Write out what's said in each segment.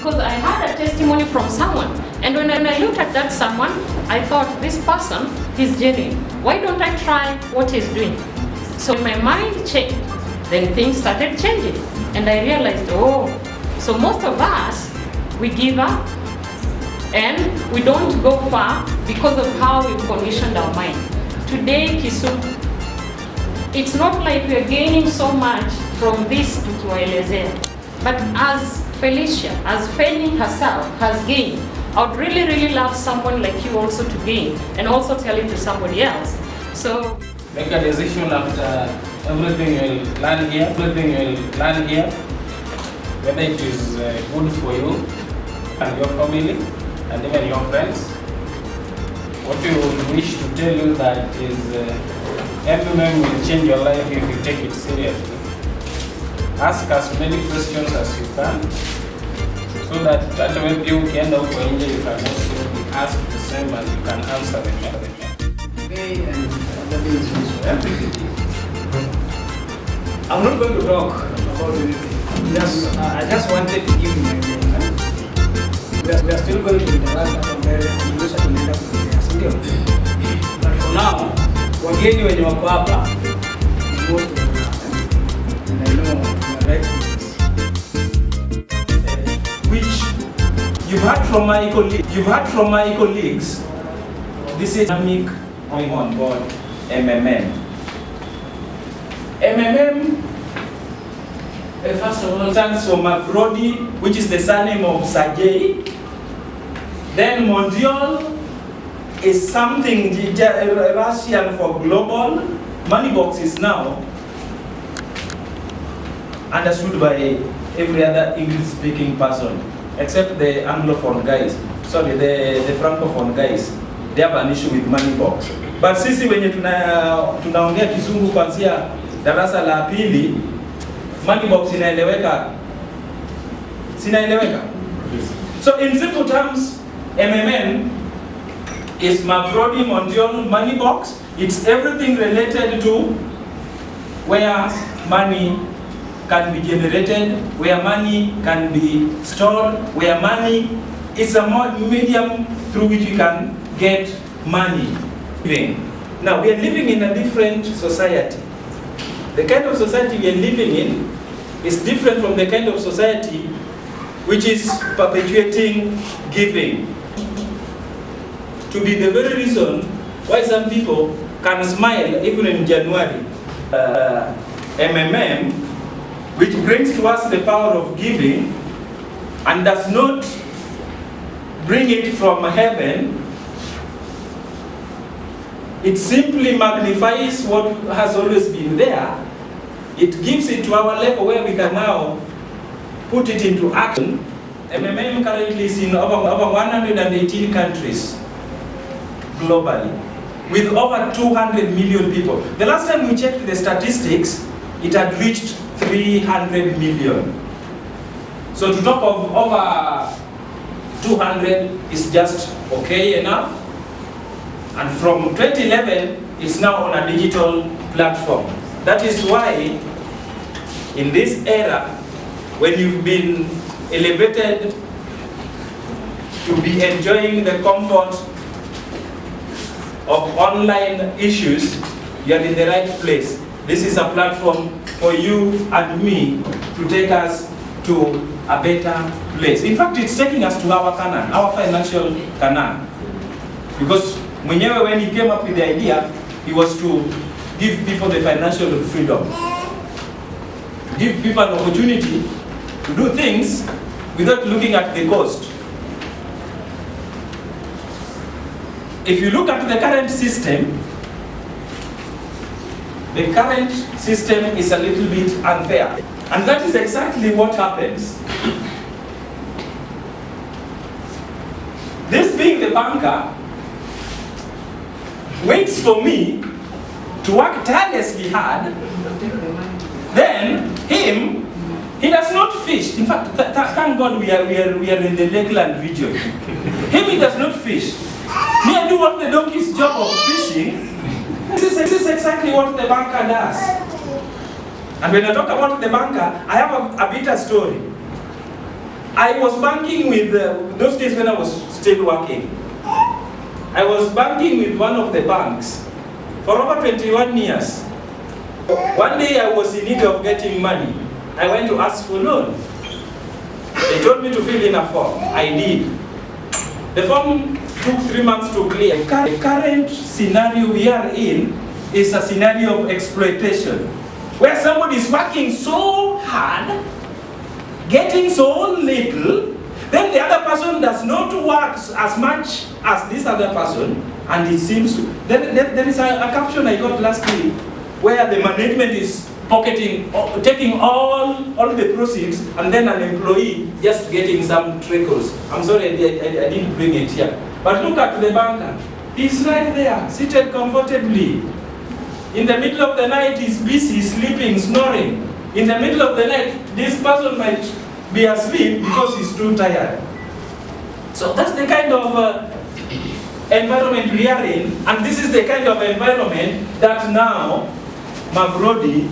because I had a testimony from someone. And when I looked at that someone, I thought, this person, he's genuine. Why don't I try what he's doing? So my mind changed. Then things started changing. And I realized, oh, so most of us, we give up and we don't go far because of how we've conditioned our mind. Today, Kisumu, it's not like we are gaining so much from this tukiwaelezea. But as Felicia, as Fanny herself has gained, I would really, really love someone like you also to gain and also tell it to somebody else. So make a decision after everything you will learn here, whether it is good for you and your family and even your friends. What we would wish to tell you that is every man will change your life if you take it seriously. Ask as many questions as you can, so that way you can know when you can also be asked the same and you can answer them. I'm not going to talk about anything. I just wanted to give you my opinion. We are still going to interact from there and use to lead up to the But for now, wageni wenye wako hapa ni wote. And I know you are right with this. Which you've heard from my colleagues, this is dynamic going on board MMM. MMM, first of all, stands for Magrodi, which is the surname of Sergei. Then Mondial is something Russian for global. Moneybox is now understood by every other English-speaking person, except the Anglophone guys. Sorry, the Francophone guys. They have an issue with Moneybox. But sisi wenye tunaongea Kizungu kuanzia darasa la pili, Moneybox inaeleweka. Sinaeleweka? So in simple terms, MMN is Magrodi Mondial Moneybox. It's everything related to where money can be generated, where money can be stored, where money is a medium through which you can get money. Now we are living in a different society. The kind of society we are living in is different from the kind of society which is perpetuating giving. To be the very reason why some people can smile even in January. MMM, which brings to us the power of giving and does not bring it from heaven, it simply magnifies what has always been there. It gives it to our level where we can now put it into action. MMM currently is in over 118 countries globally, with over 200 million people. The last time we checked the statistics, it had reached 300 million. So to talk of over 200 is just okay enough. And from 2011, it's now on a digital platform. That is why, in this era, when you've been elevated to be enjoying the comfort of online issues, you are in the right place. This is a platform for you and me to take us to a better place. In fact, it's taking us to our Canaan, our financial Canaan. Because Mwenyewe, when he came up with the idea, he was to give people the financial freedom. To give people an opportunity to do things without looking at the cost. If you look at the current system is a little bit unfair. And that is exactly what happens. This being the banker, waits for me to work tirelessly hard, then he does not fish. In fact, thank God we are in the Lakeland region. He does not fish. Me, I do what the donkey's job of fishing. This is exactly what the banker does. And when I talk about the banker, I have a bitter story. I was banking with, those days when I was still working, I was banking with one of the banks for over 21 years. One day I was in need of getting money. I went to ask for loan. They told me to fill in a form. I did. The form took 3 months to clear. The current scenario we are in is a scenario of exploitation, where somebody is working so hard, getting so little, then the other person does not work as much as this other person, and it seems to. There is a caption I got last week where the management is pocketing, taking all the proceeds, and then an employee just getting some trickles. I'm sorry I didn't bring it here. But look at the banker. He's right there, seated comfortably. In the middle of the night, he's busy, sleeping, snoring. In the middle of the night, this person might be asleep because he's too tired. So that's the kind of environment we are in, and this is the kind of environment that now Mavrodi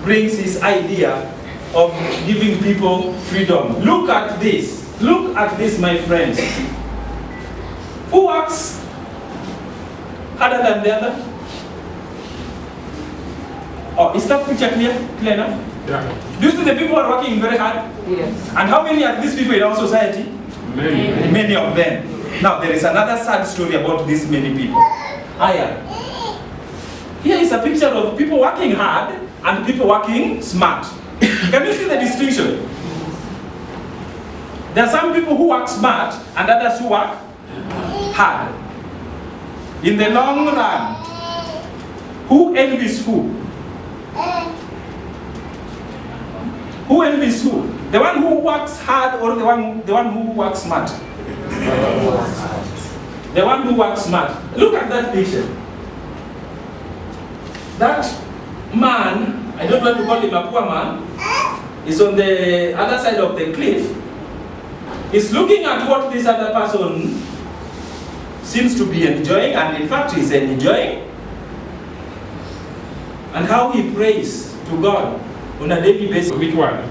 brings his idea of giving people freedom. Look at this. Look at this, my friends. Who works harder than the other? Oh, is that picture clear enough? Yeah. Do you see the people who are working very hard? Yes. And how many are these people in our society? Many. Many of them. Now, there is another sad story about these many people. Aya. Here is a picture of people working hard and people working smart. Can you see the distinction? There are some people who work smart and others who work hard. In the long run, who envies who? Who envies who? The one who works hard or the one who works smart? The one who works smart. Look at that picture. That man, I don't want to call him a poor man, is on the other side of the cliff. He's looking at what this other person seems to be enjoying, and in fact he's enjoying, and how he prays to God on a daily basis. Which one?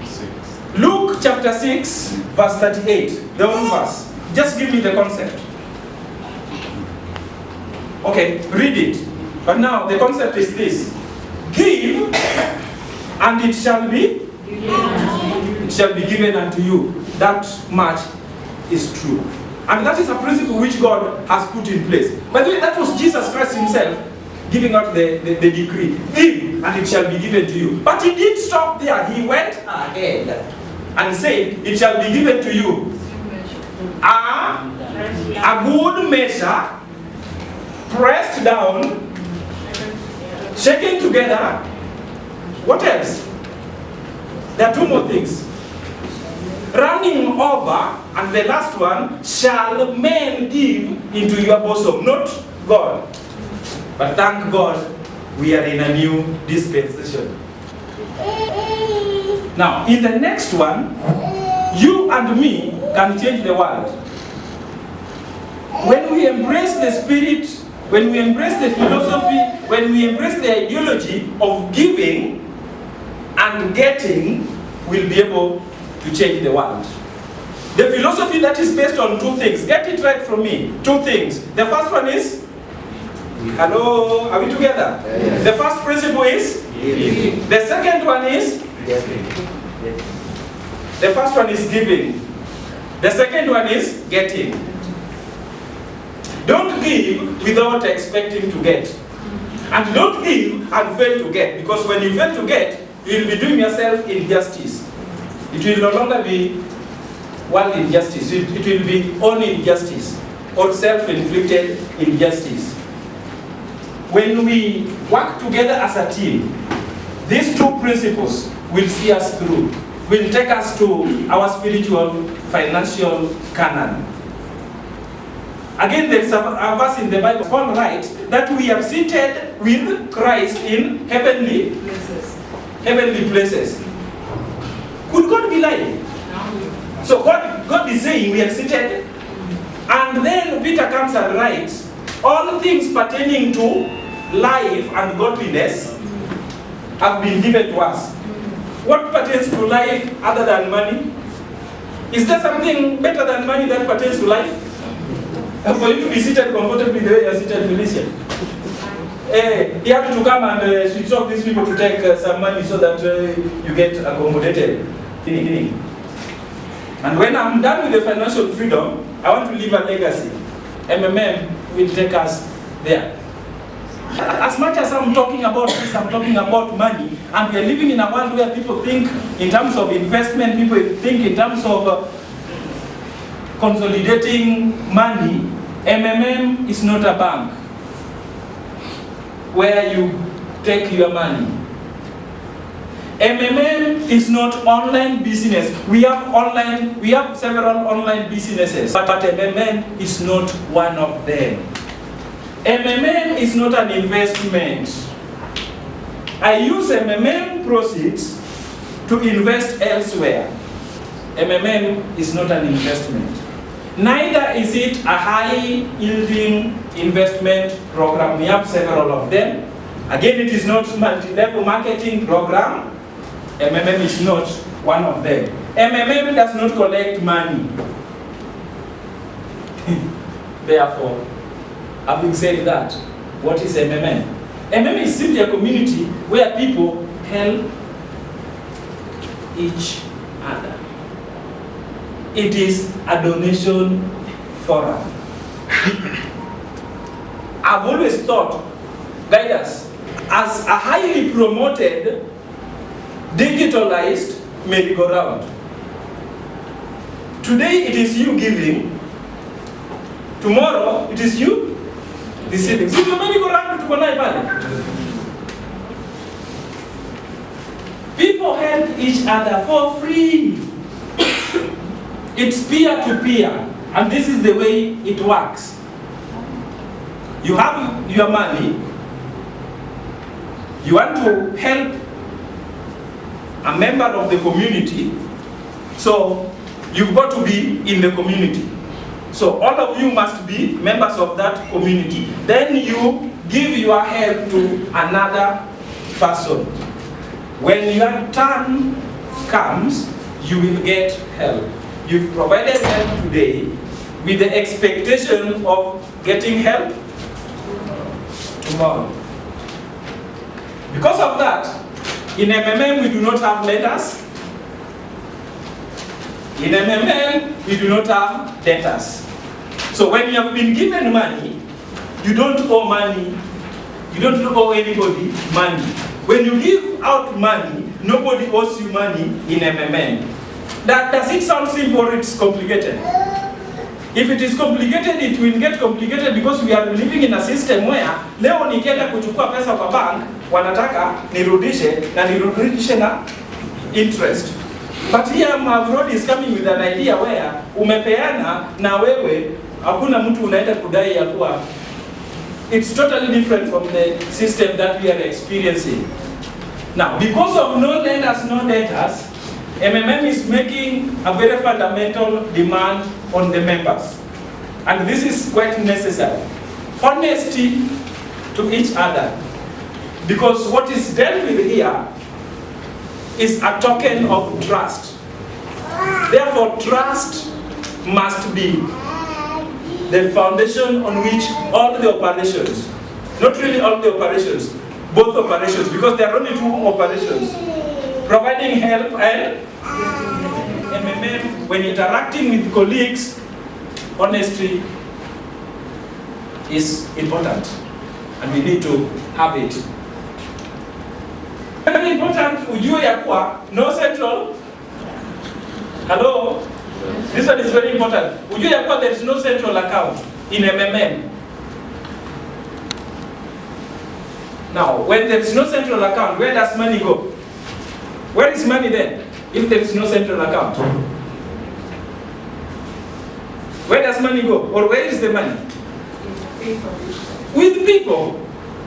Luke chapter 6, verse 38, the one verse. Just give me the concept. Okay, read it. But now the concept is this. Give, and it shall be given unto you. That much is true. And that is a principle which God has put in place. By the way, that was Jesus Christ himself giving out the decree. Give, and it shall be given to you. But he didn't stop there. He went ahead and said, it shall be given to you. A good measure, pressed down, shaken together. What else? There are two more things. Running over, and the last one, shall men give into your bosom, not God. But thank God, we are in a new dispensation. Now, in the next one, you and me can change the world. When we embrace the spirit, when we embrace the philosophy, when we embrace the ideology of giving and getting, we'll be able to change the world. The philosophy that is based on two things. Get it right from me. Two things. The first one is, hello, are we together? Yes. The first principle is, giving. The second one is, getting. The first one is giving. The second one is getting. Don't give without expecting to get. And don't give and fail to get. Because when you fail to get, you will be doing yourself injustice. It will no longer be world injustice. It will be own injustice or self-inflicted injustice. When we work together as a team, these two principles will see us through, will take us to our spiritual, financial Canaan. Again, there is a verse in the Bible, Paul writes, that we are seated with Christ in heavenly places. Could God be lying? So God is saying we are seated, and then Peter comes and writes, all things pertaining to life and godliness have been given to us. What pertains to life other than money? Is there something better than money that pertains to life? And for you to be seated comfortably the way you are seated, Felicia. You have to come and switch off these people to take some money so that you get accommodated. And when I'm done with the financial freedom, I want to leave a legacy. MMM will take us there. As much as I'm talking about this, I'm talking about money, and we are living in a world where people think in terms of investment, people think in terms of consolidating money. MMM is not a bank where you take your money. MMM is not online business. We have several online businesses, but MMM is not one of them. MMM is not an investment. I use MMM proceeds to invest elsewhere. MMM is not an investment. Neither is it a high-yielding investment program. We have several of them. Again, it is not multi-level marketing program. MMM is not one of them. MMM does not collect money. Therefore, having said that, what is MMM? MMM is simply a community where people help each other. It is a donation forum. I've always thought, guidance, as a highly promoted, digitalized merry-go-round. Today it is you giving, tomorrow it is you receiving. So the merry-go-round tuko nayo pale. People help each other for free. It's peer-to-peer, and this is the way it works. You have your money, you want to help a member of the community, so you've got to be in the community. So all of you must be members of that community. Then you give your help to another person. When your turn comes, you will get help. You've provided help today with the expectation of getting help tomorrow. Because of that, in MMM we do not have lenders. In MMM we do not have debtors. So when you have been given money, you don't owe money, you don't owe anybody money. When you give out money, nobody owes you money in MMM. Does it sound simple or it's complicated? If it is complicated, it will get complicated because we are living in a system where leo nikienda kuchukua pesa kwa bank, wanataka nirudishe na interest. But here Mavrod is coming with an idea where umepeana na wewe hakuna mtu unaenda kudai ya kuwa. It's totally different from the system that we are experiencing. Now, because of no lenders, no debtors, MMM is making a very fundamental demand on the members. And this is quite necessary. Honesty to each other. Because what is dealt with here is a token of trust. Therefore, trust must be the foundation on which all the operations, not really all the operations, both operations, because there are only two operations, providing help and MMM, when interacting with colleagues, honesty is important, and we need to have it. Very important, ujue ya kuwa no central. Hello? This one is very important. Ujue ya kuwa there is no central account in MMM. Now, when there is no central account, where does money go? Where is money then, if there is no central account? Where does money go? Or where is the money? With people,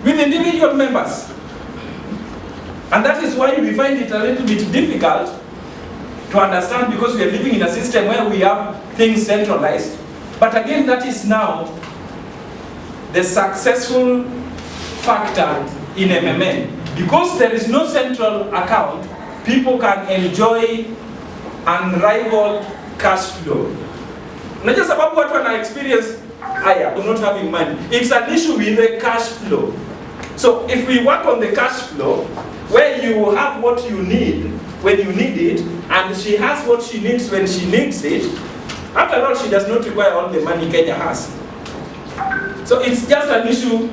with individual members. And that is why we find it a little bit difficult to understand, because we are living in a system where we have things centralized. But again, that is now the successful factor in MMM. Because there is no central account, people can enjoy unrivaled cash flow. Unajua sababu watu wana experience haya of not having money. It's an issue with the cash flow. So if we work on the cash flow, where you have what you need when you need it, and she has what she needs when she needs it, after all, she does not require all the money Kenya has. So it's just an issue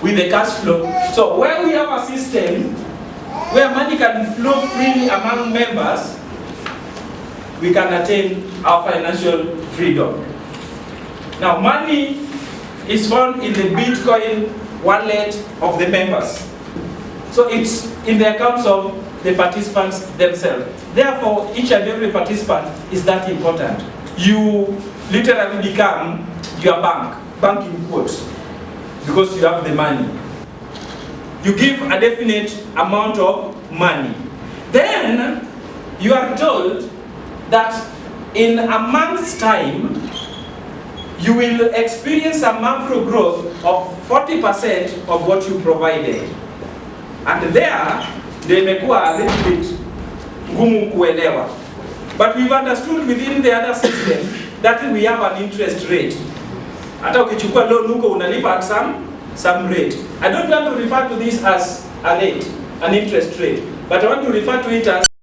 with the cash flow. So where we have a system where money can flow freely among members, we can attain our financial freedom. Now, money is found in the Bitcoin wallet of the members. So it's in the accounts of the participants themselves. Therefore, each and every participant is that important. You literally become your bank in quotes, because you have the money. You give a definite amount of money. Then you are told that in a month's time, you will experience a monthly growth of 40% of what you provided. And there, they may go a little bit ngumu kuelewa. But we've understood within the other system that we have an interest rate. Hata ukichukua loan huko unalipa at some rate. I don't want to refer to this as a rate, an interest rate, but I want to refer to it as